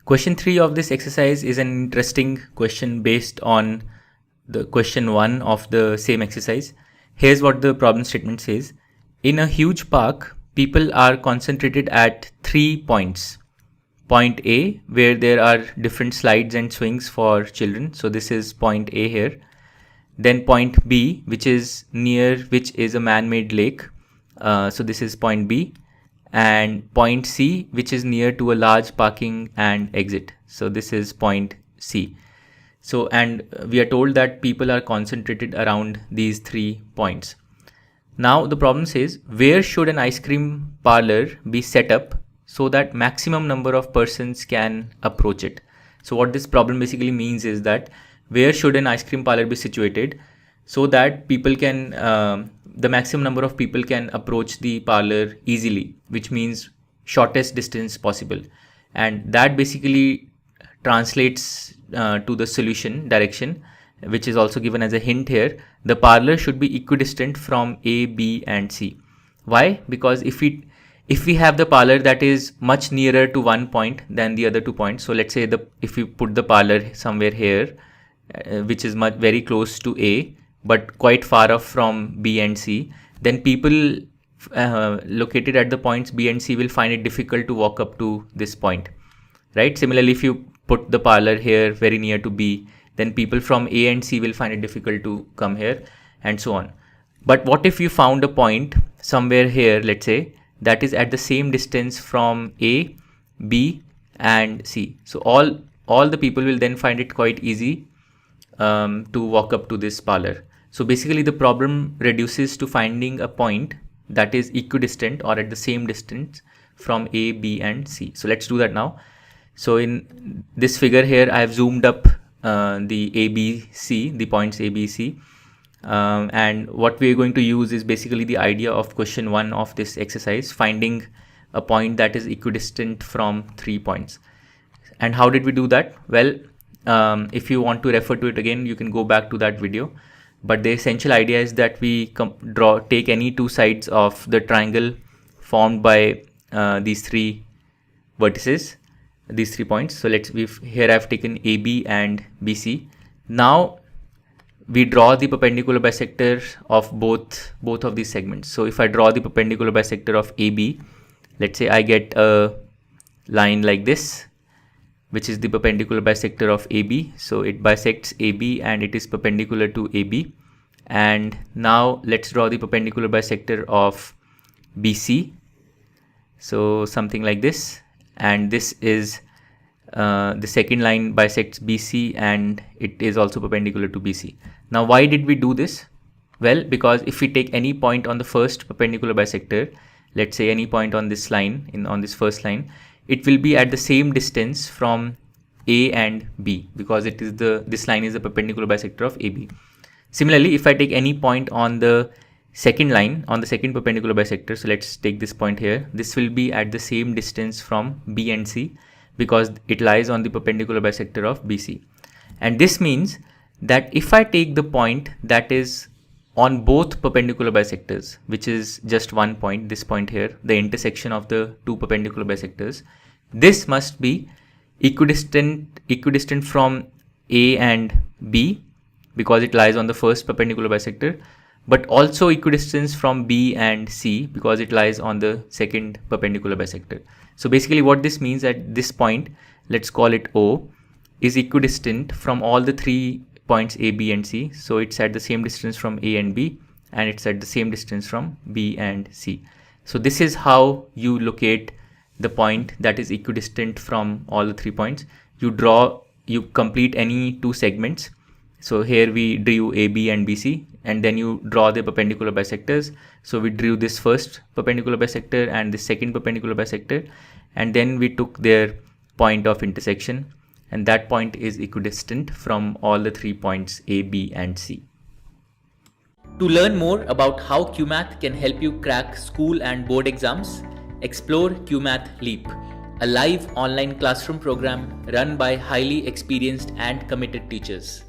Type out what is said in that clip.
Question 3 of this exercise is an interesting question based on the question 1 of the same exercise. Here's what the problem statement says. In a huge park, people are concentrated at 3 points. Point A, where there are different slides and swings for children. So this is point A here. Then point B, which is a man-made lake. So this is point B. And point C, which is near to a large parking and exit. So this is point C. So, and we are told that people are concentrated around these 3 points. Now the problem says, where should an ice cream parlor be set up so that maximum number of persons can approach it? So what this problem basically means is that where should an ice cream parlor be situated so that people can, the maximum number of people can approach the parlor easily, which means shortest distance possible. And that basically translates to the solution direction, which is also given as a hint here. The parlor should be equidistant from A, B and C. Why? Because if we have the parlor that is much nearer to one point than the other 2 points, so let's say if we put the parlor somewhere here, which is very close to A but quite far off from B and C, then people located at the points B and C will find it difficult to walk up to this point, right? Similarly, if you put the parlor here very near to B, then people from A and C will find it difficult to come here, and so on. But what if you found a point somewhere here, let's say, that is at the same distance from A, B and C? So all the people will then find it quite easy to walk up to this parlor. So basically the problem reduces to finding a point that is equidistant or at the same distance from A, B and C. So let's do that now. So in this figure here, I have zoomed up the A, B, C, the points A, B, C. And what we are going to use is basically the idea of question 1 of this exercise, finding a point that is equidistant from 3 points. And how did we do that? Well, if you want to refer to it again, you can go back to that video. But the essential idea is that we take any 2 sides of the triangle formed by these 3 vertices, these 3 points. So here I've taken AB and BC. Now we draw the perpendicular bisector of both of these segments. So if I draw the perpendicular bisector of AB, let's say I get a line like this, which is the perpendicular bisector of AB. So it bisects AB and it is perpendicular to AB. And now let's draw the perpendicular bisector of BC. So something like this. And this is the second line bisects BC and it is also perpendicular to BC. Now why did we do this? Well, because if we take any point on the first perpendicular bisector, let's say any point on this line, on this first line, it will be at the same distance from A and B, because this line is the perpendicular bisector of AB. Similarly, if I take any point on the second line, on the second perpendicular bisector, so let's take this point here, this will be at the same distance from B and C because it lies on the perpendicular bisector of BC. And this means that if I take the point that is on both perpendicular bisectors, which is just one point, this point here, the intersection of the 2 perpendicular bisectors, this must be equidistant from A and B because it lies on the first perpendicular bisector, but also equidistant from B and C because it lies on the second perpendicular bisector. So basically what this means, at this point, let's call it O, is equidistant from all the 3 points A, B and C. So it's at the same distance from A and B and it's at the same distance from B and C. So this is how you locate the point that is equidistant from all the 3 points. You complete any 2 segments. So here we drew AB and BC and then you draw the perpendicular bisectors. So we drew this first perpendicular bisector and the second perpendicular bisector, and then we took their point of intersection, and that point is equidistant from all the 3 points A, B and C. To learn more about how QMath can help you crack school and board exams, explore QMath Leap, a live online classroom program run by highly experienced and committed teachers.